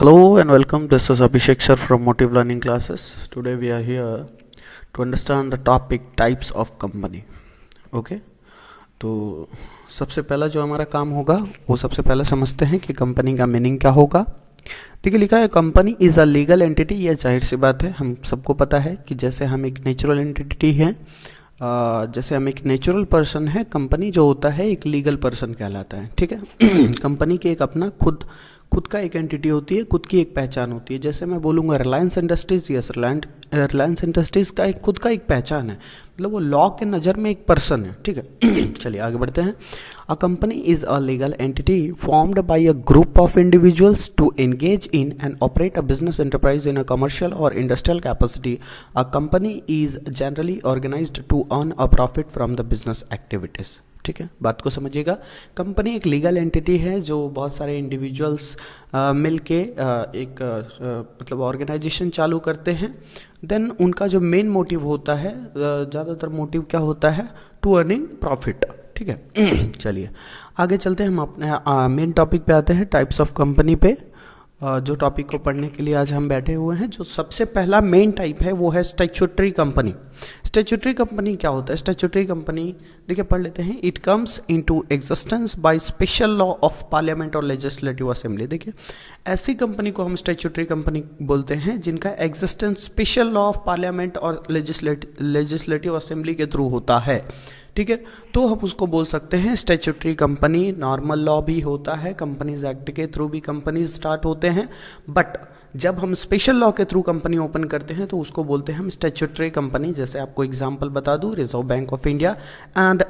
Hello and welcome. This is Abhishek sir from Motive Learning Classes. Today we are here to understand the topic types of company. Okay? तो सबसे पहला जो हमारा काम होगा वो सबसे पहले समझते हैं कि कंपनी का मीनिंग क्या होगा. ठीक है, लिखा है company is a legal entity. यह जाहिर सी बात है, हम सबको पता है कि जैसे हम एक नेचुरल एंटिटी है, जैसे हम एक नेचुरल पर्सन है, कंपनी जो होता है एक लीगल पर्सन कहलाता है. ठीक है. कंपनी के एक अपना खुद का एक एंटिटी होती है, खुद की एक पहचान होती है. जैसे मैं बोलूँगा Reliance industries, yes Reliance industries का खुद का एक पहचान है, मतलब वो लॉ के नज़र में एक पर्सन है. ठीक है. चलिए आगे बढ़ते हैं. A company is a legal entity formed by a group of individuals to engage in and operate a business enterprise in a commercial और industrial capacity. A company is generally organised to earn a profit from the business activities. ठीक है, बात को समझिएगा. Company एक legal entity है जो बहुत सारे इंडिविजुअल्स मिल के मतलब ऑर्गेनाइजेशन चालू करते हैं. देन उनका जो मेन मोटिव होता है, ज़्यादातर मोटिव क्या होता है, टू अर्निंग प्रॉफिट. ठीक है. चलिए आगे चलते हैं. हम अपने मेन टॉपिक पे आते हैं, टाइप्स ऑफ कंपनी पे. जो टॉपिक को पढ़ने के लिए आज हम बैठे हुए हैं, जो सबसे पहला मेन टाइप है वो है स्टैट्यूटरी कंपनी. स्टैट्यूटरी कंपनी क्या होता है? स्टैट्यूटरी कंपनी देखिए पढ़ लेते हैं. It comes into existence by special law of parliament और लेजिस्लेटिव असेंबली. देखिए ऐसी कंपनी को हम स्टैट्यूटरी कंपनी बोलते हैं जिनका existence special law of parliament और लेजिस्लेटिव असेंबली के थ्रू होता है. ठीक है, तो हम उसको बोल सकते हैं स्टैट्यूटरी कंपनी. नॉर्मल लॉ भी होता है, कंपनीज एक्ट के थ्रू भी कंपनीज स्टार्ट होते हैं, बट जब हम स्पेशल लॉ के थ्रू कंपनी ओपन करते हैं तो उसको बोलते हैं हम स्टैट्यूटरी कंपनी. जैसे आपको एग्जांपल बता दूं, Reserve Bank of India and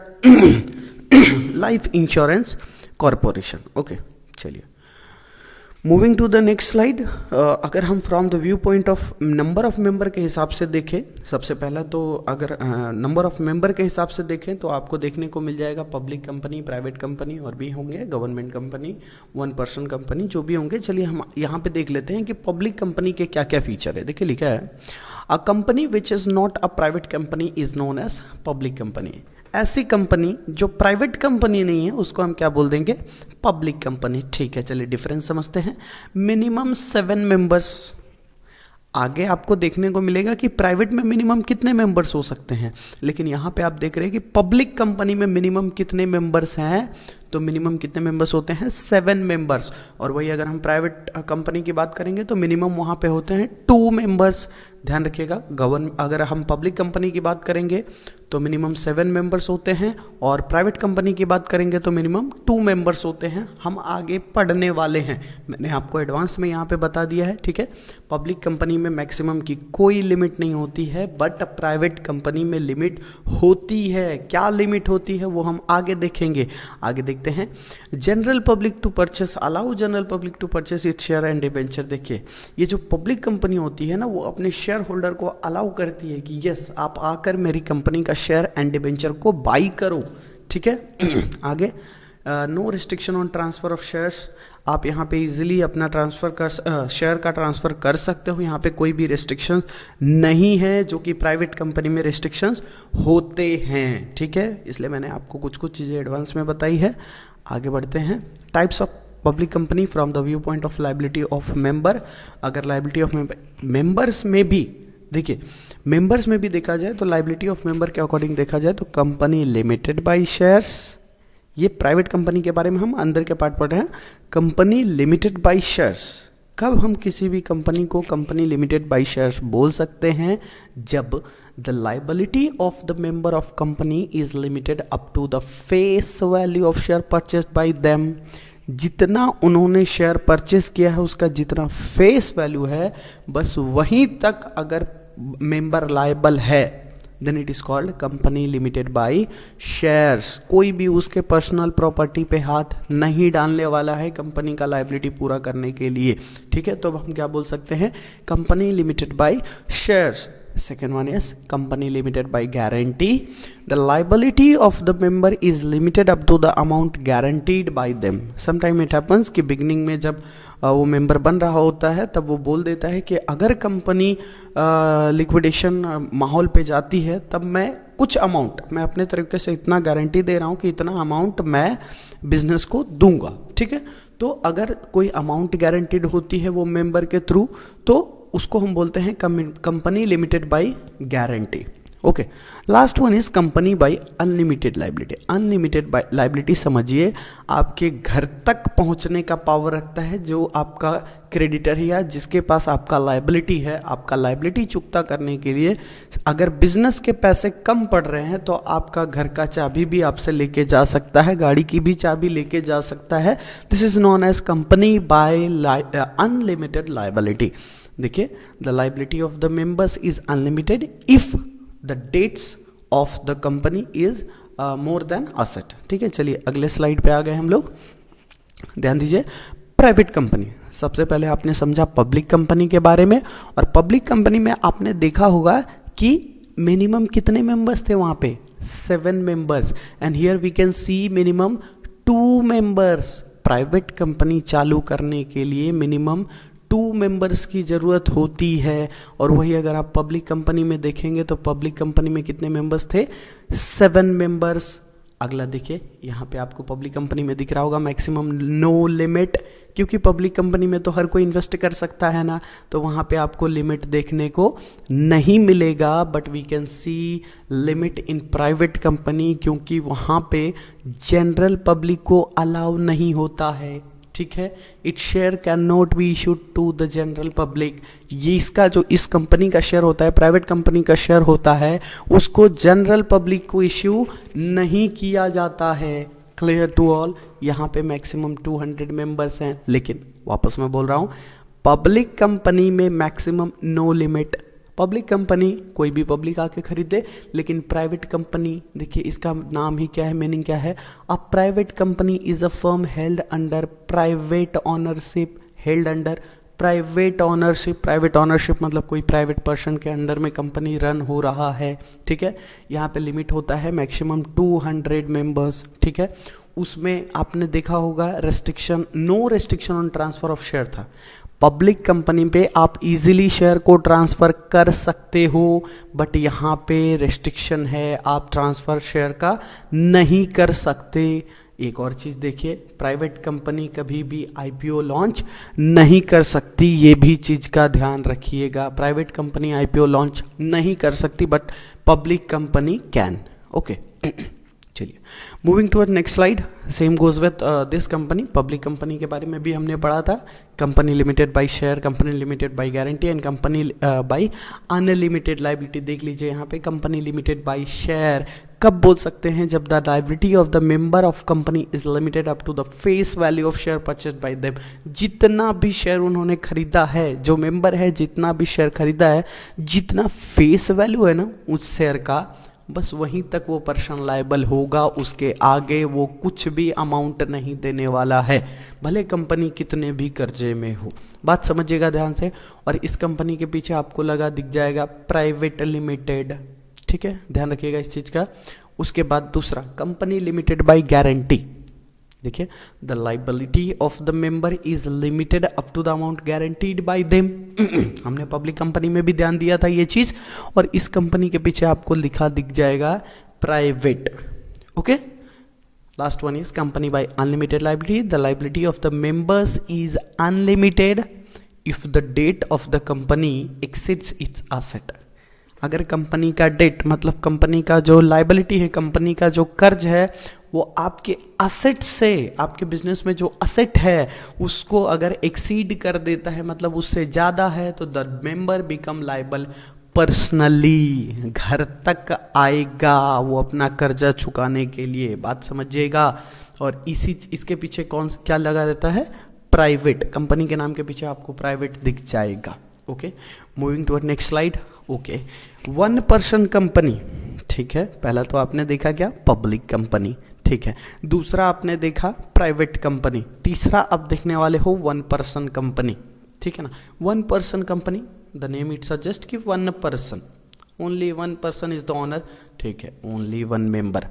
Life Insurance Corporation. Okay, चलिए moving to the next slide. अगर हम from the viewpoint of number of member के हिसाब से देखें, सबसे पहला तो अगर नंबर ऑफ मेंबर के हिसाब से देखें तो आपको देखने को मिल जाएगा पब्लिक कंपनी, प्राइवेट कंपनी और भी होंगे, government company, one person company, जो भी होंगे. चलिए हम यहाँ पे देख लेते हैं कि पब्लिक कंपनी के क्या क्या फीचर है. देखिए लिखा है a company which is not a private company is known as public company. ऐसी कंपनी जो प्राइवेट कंपनी नहीं है उसको हम क्या बोल देंगे? Public company. ठीक है, चलिए डिफरेंस समझते हैं. Minimum 7 members. आगे आपको देखने को मिलेगा कि प्राइवेट में मिनिमम कितने मेंबर्स हो सकते हैं, लेकिन यहाँ पे आप देख रहे हैं कि पब्लिक कंपनी में मिनिमम कितने मेंबर्स हैं. तो मिनिमम कितने मेंबर्स होते हैं? 7 मेंबर्स. और वही अगर हम प्राइवेट कंपनी की बात करेंगे तो मिनिमम वहाँ पे होते हैं 2 मेंबर्स. ध्यान रखिएगा, अगर हम पब्लिक कंपनी की बात करेंगे तो मिनिमम 7 मेंबर्स होते हैं, और प्राइवेट कंपनी की बात करेंगे तो मिनिमम 2 मेंबर्स होते हैं. हम आगे पढ़ने वाले हैं, मैंने आपको एडवांस में यहाँ पे बता दिया है. ठीक है, पब्लिक कंपनी में मैक्सिमम की कोई लिमिट नहीं होती है, बट प्राइवेट कंपनी में लिमिट होती है. क्या लिमिट होती है वो हम आगे देखेंगे. आगे देखते हैं. General public to purchase allow general public to purchase it share and debenture. देखिए ये जो पब्लिक कंपनी होती है ना, वो अपने शेयर होल्डर को अलाउ करती है कि यस आप आकर मेरी कंपनी का शेयर एंड डिबेंचर को बाई करो. ठीक है. आगे no restriction on transfer of shares. आप यहाँ पे इजीली अपना शेयर का ट्रांसफ़र कर सकते हो. यहाँ पे कोई भी रिस्ट्रिक्शन नहीं है, जो कि प्राइवेट कंपनी में रिस्ट्रिक्शंस होते हैं. ठीक है, इसलिए मैंने आपको कुछ चीज़ें एडवांस में बताई है. आगे बढ़ते हैं. Types of public company from the viewpoint of liability of member. अगर लाइबिलिटी ऑफ मेंबर्स में भी देखिए, मेंबर्स में भी देखा जाए तो लाइबिलिटी ऑफ मेंबर के अकॉर्डिंग देखा जाए तो कंपनी लिमिटेड बाय शेयर्स. ये प्राइवेट कंपनी के बारे में हम अंदर के पार्ट पढ़ रहे हैं. Company limited by shares. कब हम किसी भी कंपनी को कंपनी लिमिटेड बाय शेयर्स बोल सकते हैं? जब the liability of the member of company is limited up to the face value of share purchased by them. जितना उन्होंने शेयर परचेस किया है उसका जितना फेस वैल्यू है, बस वहीं तक अगर मेंबर लायबल है, then it is called company limited by shares. कोई भी उसके पर्सनल प्रॉपर्टी पे हाथ नहीं डालने वाला है कंपनी का लायबिलिटी पूरा करने के लिए. ठीक है, तो हम क्या बोल सकते हैं? Company limited by shares. Second one is company limited by guarantee. The liability of the member is limited up to the amount guaranteed by them. Sometime it happens कि beginning में जब वो मेंबर बन रहा होता है तब वो बोल देता है कि अगर कंपनी लिक्विडेशन माहौल पे जाती है तब मैं कुछ अमाउंट, मैं अपने तरीके से इतना गारंटी दे रहा हूँ कि इतना अमाउंट मैं बिजनेस को दूंगा. ठीक है, तो अगर कोई अमाउंट गारंटीड होती है वो मेंबर के थ्रू, तो उसको हम बोलते हैं company limited by guarantee. Okay, last one is company by unlimited liability. Unlimited by liability समझिए आपके घर तक पहुंचने का पावर रखता है जो आपका क्रेडिटर है या जिसके पास आपका लाइबिलिटी है। आपका लाइबिलिटी चुकता करने के लिए अगर बिजनेस के पैसे कम पड़ रहे हैं तो आपका घर का चाबी भी आपसे लेके जा सकता है, गाड़ी की भी चाबी लेके जा सकता है। This is known as company by unlimited liability. देखिए, the liability of the members is unlimited if the debts of the company is more than asset. ठीक है, चलिए अगले स्लाइड पे आ गए हम लोग। ध्यान दीजिए, प्राइवेट कंपनी। सबसे पहले आपने समझा पब्लिक कंपनी के बारे में, और पब्लिक कंपनी में आपने देखा होगा कि मिनिमम कितने मेंबर्स थे वहां पे, 7 members, and here we can see minimum 2 members. Private company चालू करने के लिए मिनिमम 2 मेंबर्स की ज़रूरत होती है, और वही अगर आप पब्लिक कंपनी में देखेंगे तो पब्लिक कंपनी में कितने मेंबर्स थे, 7 मेंबर्स। अगला देखिए, यहाँ पे आपको पब्लिक कंपनी में दिख रहा होगा मैक्सिमम नो लिमिट, क्योंकि पब्लिक कंपनी में तो हर कोई इन्वेस्ट कर सकता है ना, तो वहाँ पे आपको लिमिट देखने को नहीं मिलेगा। But we can see limit in private company, क्योंकि वहाँ पे जनरल पब्लिक को अलाउ नहीं होता है। ठीक है, it's share cannot be issued to the general public. ये इसका जो इस कंपनी का शेयर होता है, प्राइवेट कंपनी का शेयर होता है, उसको जनरल पब्लिक को इश्यू नहीं किया जाता है। Clear to all. यहाँ पे मैक्सिमम 200 मेंबर्स हैं, लेकिन वापस मैं बोल रहा हूँ, पब्लिक कंपनी में maximum no limit. Public company कोई भी पब्लिक आके खरीदे, लेकिन प्राइवेट कंपनी, देखिए इसका नाम ही क्या है, मीनिंग क्या है, अ private company is a firm held under private ownership. Held under private ownership. Private ownership मतलब कोई प्राइवेट पर्सन के अंडर में कंपनी रन हो रहा है। ठीक है, यहाँ पे लिमिट होता है मैक्सिमम 200 मेंबर्स। ठीक है, उसमें आपने देखा होगा restriction, no restriction on transfer of share था। पब्लिक कंपनी पे आप इजीली शेयर को ट्रांसफ़र कर सकते हो, बट यहाँ पे रेस्ट्रिक्शन है, आप ट्रांसफ़र शेयर का नहीं कर सकते। एक और चीज़ देखिए, प्राइवेट कंपनी कभी भी आईपीओ लॉन्च नहीं कर सकती, ये भी चीज़ का ध्यान रखिएगा। प्राइवेट कंपनी आईपीओ लॉन्च नहीं कर सकती, but public company can. Okay, चलिए moving toward next slide. Same goes with this company. Public company के बारे में भी हमने पढ़ा था, company limited by share, company limited by guarantee and company by unlimited liability. देख लीजिए यहाँ पे कंपनी लिमिटेड बाय शेयर कब बोल सकते हैं, जब the liability of the member of company is limited up to the face value of share purchase by them. जितना भी शेयर उन्होंने खरीदा है, जो मेंबर है जितना भी शेयर खरीदा है, जितना फेस वैल्यू है ना उस शेयर का, बस वहीं तक वो पर्सन लायबल होगा, उसके आगे वो कुछ भी अमाउंट नहीं देने वाला है, भले कंपनी कितने भी कर्जे में हो। बात समझिएगा ध्यान से। और इस कंपनी के पीछे आपको लगा दिख जाएगा प्राइवेट लिमिटेड। ठीक है, ध्यान रखिएगा इस चीज़ का। उसके बाद दूसरा कंपनी लिमिटेड बाय गारंटी। देखिए, the liability of the member is limited up to the amount guaranteed by them. हमने पब्लिक कंपनी में भी ध्यान दिया था ये चीज, और इस कंपनी के पीछे आपको लिखा दिख जाएगा private. Okay, last one is company by unlimited liability. The liability of the members is unlimited if the debt of the company exceeds its asset. अगर कंपनी का डेट मतलब कंपनी का जो लाइबिलिटी है, कंपनी का जो कर्ज है, वो आपके असेट से, आपके बिजनेस में जो असेट है उसको अगर एक्सीड कर देता है, मतलब उससे ज़्यादा है, तो the member become liable personally. घर तक आएगा वो अपना कर्जा चुकाने के लिए। बात समझिएगा। और इसके पीछे क्या लगा रहता है, प्राइवेट। कंपनी के नाम के पीछे आपको प्राइवेट दिख जाएगा। Okay, moving toward next slide. Okay, 1 person company. ठीक है, पहला तो आपने देखा क्या, पब्लिक कंपनी। ठीक है, दूसरा आपने देखा प्राइवेट कंपनी, तीसरा अब देखने वाले हो 1 पर्सन कंपनी। ठीक है ना, 1 person company, the name it suggest कि 1 person, only 1 person is the owner. ठीक है, only 1 member.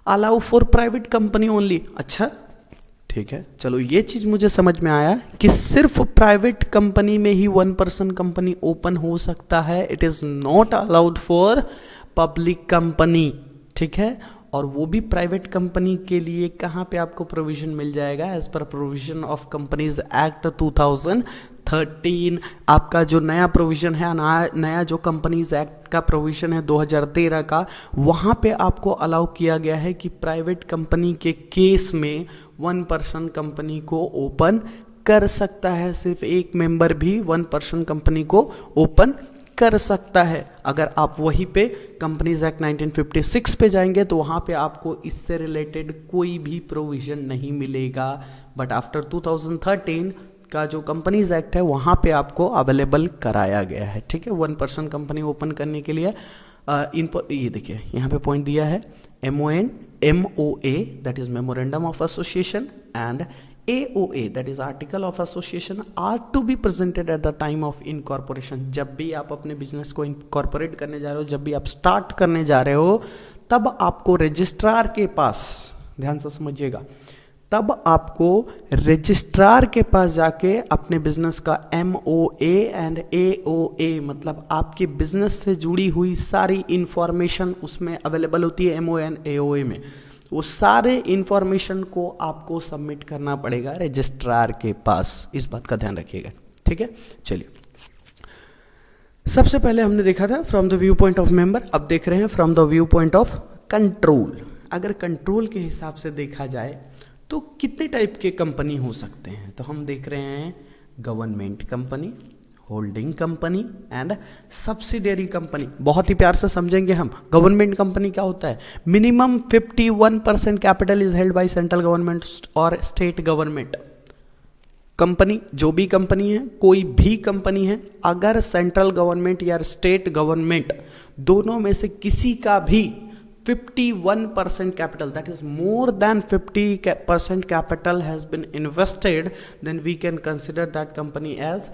Allow for private company only. अच्छा, ठीक है, चलो ये चीज मुझे समझ में आया कि सिर्फ प्राइवेट कंपनी में ही 1 पर्सन कंपनी ओपन हो सकता है। It is not allowed for public company. ठीक है, और वो भी प्राइवेट कंपनी के लिए कहाँ पे आपको प्रोविजन मिल जाएगा, as per provision of companies act 2013। आपका जो नया प्रोविजन है, नया जो कंपनीज एक्ट का प्रोविजन है 2013 का, वहाँ पे आपको अलाउ किया गया है कि प्राइवेट कंपनी के केस में 1 पर्सन कंपनी को ओपन कर सकता है। सिर्फ एक मेंबर भी 1 पर्सन कंपनी को ओपन कर सकता है। अगर आप वहीं पे कंपनीज एक्ट 1956 पे जाएंगे तो वहाँ पे आपको इससे रिलेटेड कोई भी प्रोविजन नहीं मिलेगा। बट आफ्टर 2013 का जो कंपनीज एक्ट है वहाँ पे आपको अवेलेबल कराया गया है। ठीक है, 1 पर्सन कंपनी ओपन करने के लिए ये देखिए यहाँ पे पॉइंट दिया है, MOA that is memorandum of association and AOA that is article of association are to be presented at the time of incorporation। जब भी आप अपने बिजनेस को इनकॉर्पोरेट करने जा रहे हो, जब भी आप स्टार्ट करने जा रहे हो, तब आपको रजिस्ट्रार के पास, ध्यान से समझिएगा, तब आपको रजिस्ट्रार के पास जाके अपने बिजनेस का MOA एंड AOA मतलब आपके बिजनेस से जुड़ी हुई सारी इंफॉर्मेशन उसमें अवेलेबल होती है MOA एंड AOA में। वो सारे इंफॉर्मेशन को आपको सबमिट करना पड़ेगा रजिस्ट्रार के पास, इस बात का ध्यान रखिएगा। ठीक है, चलिए सबसे पहले हमने देखा था from the viewpoint of member, अब देख रहे हैं from the viewpoint of control. अगर कंट्रोल के हिसाब से देखा जाए तो कितने टाइप के कंपनी हो सकते हैं, तो हम देख रहे हैं government company, holding company and subsidiary company. बहुत ही प्यार से समझेंगे हम। गवर्नमेंट कंपनी क्या होता है, minimum 51% capital is held by central government और स्टेट गवर्नमेंट। कंपनी जो भी कंपनी है, कोई भी कंपनी है, अगर सेंट्रल गवर्नमेंट या स्टेट गवर्नमेंट दोनों में से किसी का भी 51% capital, that is more than 50% capital has been invested, then we can consider that company as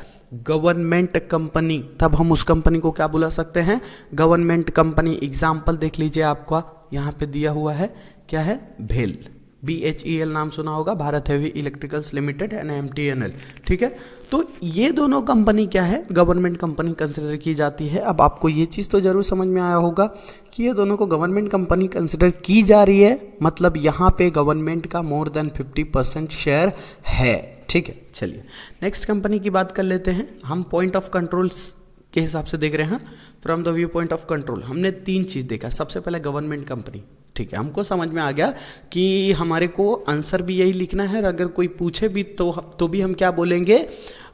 government company। तब हम उस कंपनी को क्या बुला सकते हैं, गवर्नमेंट कंपनी। एग्जाम्पल देख लीजिए, आपका यहाँ पे दिया हुआ है, क्या है, भेल, BHEL नाम सुना होगा, Bharat heavy electricals limited and MTNL। ठीक है, तो ये दोनों कंपनी क्या है, गवर्नमेंट कंपनी कंसिडर की जाती है। अब आपको ये चीज़ तो जरूर समझ में आया होगा कि ये दोनों को गवर्नमेंट कंपनी कंसिडर की जा रही है, मतलब यहाँ पे गवर्नमेंट का मोर देन 50% शेयर है। ठीक है, चलिए नेक्स्ट कंपनी की बात कर लेते हैं। हम पॉइंट ऑफ कंट्रोल के हिसाब से देख रहे हैं, from the viewpoint of control हमने 3 चीज़ देखा। सबसे पहले गवर्नमेंट कंपनी, ठीक है, हमको समझ में आ गया कि हमारे को आंसर भी यही लिखना है, और अगर कोई पूछे भी तो भी हम क्या बोलेंगे,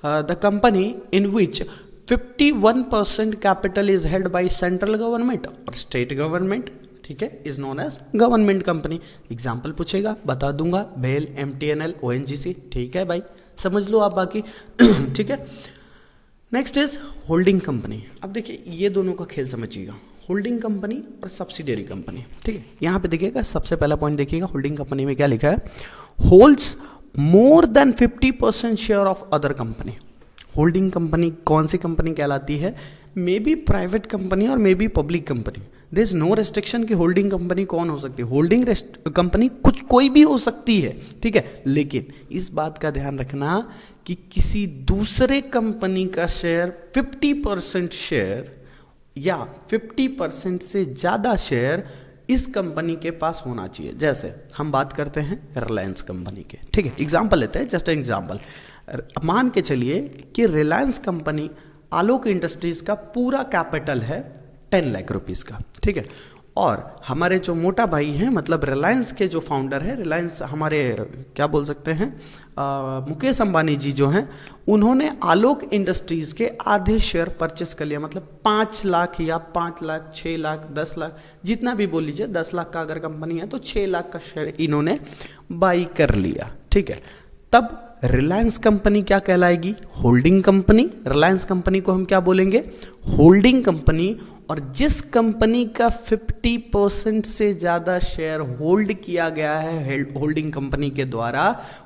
the company in which 51% capital is held by central government और स्टेट गवर्नमेंट, ठीक है, is known as government company. Example पूछेगा, बता दूंगा, भेल, MTNL, ONGC। ठीक है भाई, समझ लो आप बाकी। ठीक है, नेक्स्ट इज होल्डिंग कंपनी। अब देखिए ये दोनों का खेल समझिएगा, होल्डिंग कंपनी और सब्सिडियरी कंपनी। ठीक है, यहाँ पे देखिएगा, सबसे पहला पॉइंट देखिएगा, होल्डिंग कंपनी में क्या लिखा है, holds more than 50% share of other company. Holding company कौन सी कंपनी कहलाती है, मे बी प्राइवेट कंपनी और may be public company. There is no restriction कि होल्डिंग कंपनी कौन हो सकती है, होल्डिंग कंपनी कोई भी हो सकती है। ठीक है, लेकिन इस बात का ध्यान रखना कि किसी दूसरे कंपनी का शेयर 50% शेयर या 50% से ज़्यादा शेयर इस कंपनी के पास होना चाहिए। जैसे हम बात करते हैं रिलायंस कंपनी के, ठीक है, एग्जाम्पल लेते हैं, जस्ट एग्जाम्पल। मान के चलिए कि रिलायंस कंपनी आलोक इंडस्ट्रीज का पूरा कैपिटल है 10 लाख रुपीज़ का, ठीक है, और हमारे जो मोटा भाई हैं, मतलब रिलायंस के जो फाउंडर है, रिलायंस हमारे क्या बोल सकते हैं, मुकेश अंबानी जी जो हैं, उन्होंने आलोक इंडस्ट्रीज़ के आधे शेयर परचेस कर लिया, मतलब 5 लाख या 5 लाख, 6 लाख, 10 लाख, जितना भी बोल लीजिए, 10 लाख का अगर कंपनी है तो 6 लाख का शेयर इन्होंने बाई कर लिया। ठीक है, तब रिलायंस कंपनी क्या कहलाएगी, होल्डिंग कंपनी। रिलायंस कंपनी को हम क्या बोलेंगे, होल्डिंग कंपनी। और जिस कंपनी का 50% से ज़्यादा शेयर होल्ड किया गया है होल्डिंग कंपनी के द्वारा,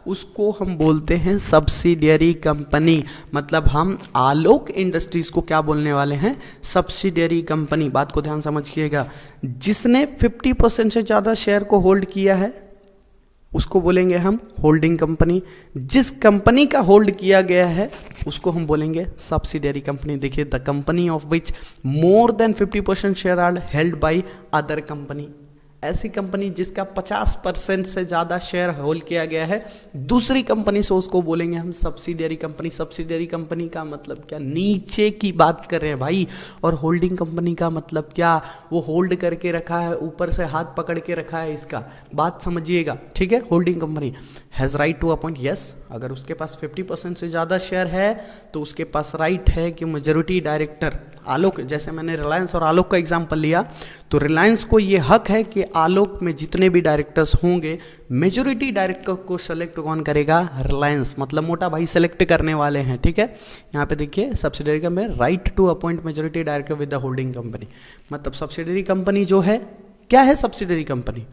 उसको हम बोलते हैं सब्सिडियरी कंपनी। मतलब हम आलोक इंडस्ट्रीज को क्या बोलने वाले हैं, सब्सिडियरी कंपनी। बात को ध्यान समझिएगा, जिसने 50% से ज़्यादा शेयर को होल्ड किया है उसको बोलेंगे हम होल्डिंग कंपनी। जिस कंपनी का होल्ड किया गया है उसको हम बोलेंगे सब्सिडियरी कंपनी। देखिए, the company of which more than 50% share are held by other company ऐसी कंपनी जिसका 50% से ज़्यादा शेयर होल्ड किया गया है दूसरी कंपनी से, उसको बोलेंगे हम सब्सिडियरी कंपनी। सब्सिडियरी कंपनी का मतलब क्या, नीचे की बात कर रहे हैं भाई। और होल्डिंग कंपनी का मतलब क्या, वो होल्ड करके रखा है, ऊपर से हाथ पकड़ के रखा है, इसका बात समझिएगा, ठीक है। Holding company has right to appoint, yes, अगर उसके पास 50% से ज़्यादा शेयर है तो उसके पास राइट है कि मेजॉरिटी डायरेक्टर, आलोक, जैसे मैंने रिलायंस और आलोक का एग्जांपल लिया, तो रिलायंस को ये हक है कि आलोक में जितने भी डायरेक्टर्स होंगे, मेजॉरिटी डायरेक्टर को सेलेक्ट कौन करेगा, रिलायंस, मतलब मोटा भाई सेलेक्ट करने वाले हैं, ठीक है। यहाँ पे देखिए subsidiary company right to appoint majority director with the holding company, मतलब सब्सिडरी कंपनी जो है, क्या है सब्सिडरी कंपनी,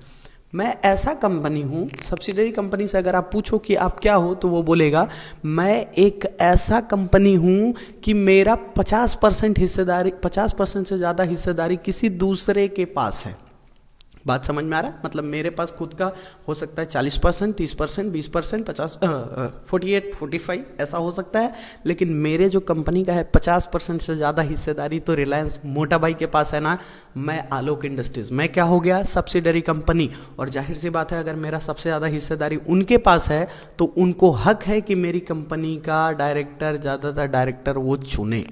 मैं ऐसा कंपनी हूँ। सब्सिडरी कंपनी से अगर आप पूछो कि आप क्या हो, तो वो बोलेगा मैं एक ऐसा कंपनी हूँ कि मेरा 50% हिस्सेदारी, 50% से ज़्यादा हिस्सेदारी किसी दूसरे के पास है। बात समझ में आ रहा है, मतलब मेरे पास खुद का हो सकता है 40%, 30%, 20%, 50, 48, 45 ऐसा हो सकता है, लेकिन मेरे जो कंपनी का है 50% से ज़्यादा हिस्सेदारी तो रिलायंस मोटा भाई के पास है ना। मैं आलोक इंडस्ट्रीज, मैं क्या हो गया, सब्सिडरी कंपनी। और जाहिर सी बात है अगर मेरा सबसे ज़्यादा हिस्सेदारी उनके पास है तो उनको हक है कि मेरी कंपनी का डायरेक्टर, ज़्यादातर डायरेक्टर वो चुने।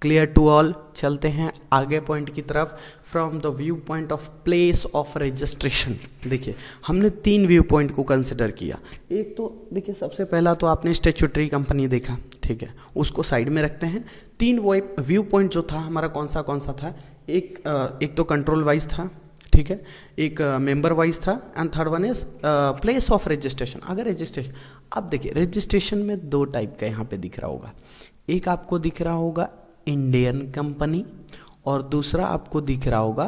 क्लियर टू ऑल, चलते हैं आगे पॉइंट की तरफ। From the viewpoint of place of registration, देखिए हमने 3 व्यू पॉइंट को कंसिडर किया। एक तो देखिए सबसे पहला तो आपने स्टैट्यूटरी कंपनी देखा, ठीक है, उसको साइड में रखते हैं। 3 व्यू पॉइंट जो था हमारा कौन सा था, एक तो कंट्रोल वाइज था, ठीक है, एक मेंबर वाइज था, and third one is place of registration. अगर रजिस्ट्रेशन, अब देखिए रजिस्ट्रेशन में 2 टाइप का यहाँ पे दिख रहा होगा, एक आपको दिख रहा होगा इंडियन कंपनी और दूसरा आपको दिख रहा होगा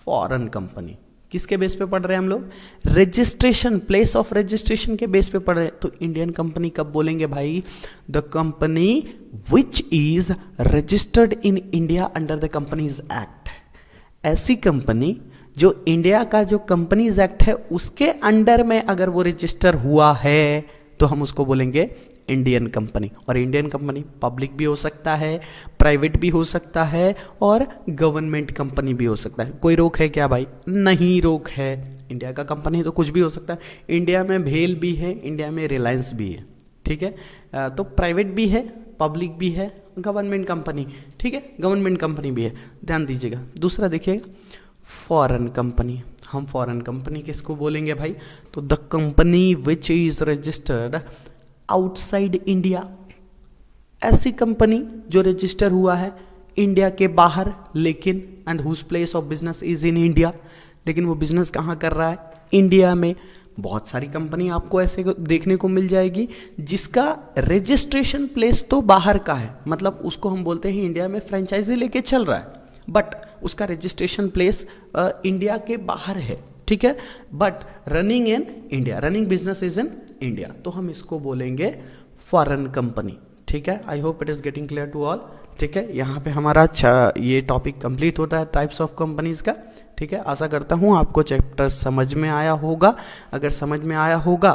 फॉरेन कंपनी। किसके बेस पे पढ़ रहे हैं हम लोग, रजिस्ट्रेशन, प्लेस ऑफ रजिस्ट्रेशन के बेस पे पढ़ रहे हैं। तो इंडियन कंपनी कब बोलेंगे भाई, the company which is registered in India under the companies act. ऐसी कंपनी जो इंडिया का जो कंपनीज एक्ट है उसके अंडर में अगर वो रजिस्टर हुआ है तो हम उसको बोलेंगे इंडियन कंपनी। और इंडियन कंपनी पब्लिक भी हो सकता है, प्राइवेट भी हो सकता है और गवर्नमेंट कंपनी भी हो सकता है। कोई रोक है क्या भाई, नहीं रोक है, इंडिया का कंपनी तो कुछ भी हो सकता है। इंडिया में भेल भी है, इंडिया में रिलायंस भी है, ठीक है, तो प्राइवेट भी है, पब्लिक भी है, गवर्नमेंट कंपनी, ठीक है, गवर्नमेंट कंपनी भी है, ध्यान दीजिएगा। दूसरा देखिएगा फॉरेन कंपनी, हम फॉरेन कंपनी किसको बोलेंगे भाई, तो the company which is registered outside India. ऐसी कंपनी जो रजिस्टर हुआ है इंडिया के बाहर, लेकिन and whose place of business is in India, लेकिन वो बिजनेस कहाँ कर रहा है, इंडिया में। बहुत सारी कंपनी आपको ऐसे देखने को मिल जाएगी जिसका रजिस्ट्रेशन प्लेस तो बाहर का है, मतलब उसको हम बोलते हैं इंडिया में फ्रेंचाइजी लेके चल रहा है, बट उसका रजिस्ट्रेशन प्लेस इंडिया के बाहर है, ठीक है, but running in India, running business is in India, तो हम इसको बोलेंगे फॉरेन कंपनी, ठीक है। I hope it is getting clear to all, ठीक है। यहाँ पे हमारा ये टॉपिक कंप्लीट होता है टाइप्स ऑफ कंपनीज का, ठीक है। आशा करता हूँ आपको चैप्टर समझ में आया होगा। अगर समझ में आया होगा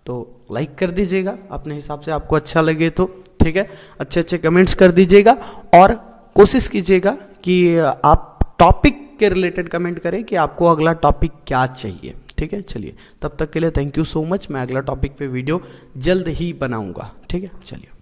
तो लाइक कर दीजिएगा अपने हिसाब से, आपको अच्छा लगे तो, ठीक है। अच्छे कमेंट्स कर दीजिएगा और कोशिश कीजिएगा कि आप टॉपिक के रिलेटेड कमेंट करें कि आपको अगला टॉपिक क्या चाहिए, ठीक है। चलिए तब तक के लिए थैंक यू सो मच। मैं अगला टॉपिक पे वीडियो जल्द ही बनाऊंगा, ठीक है। चलिए।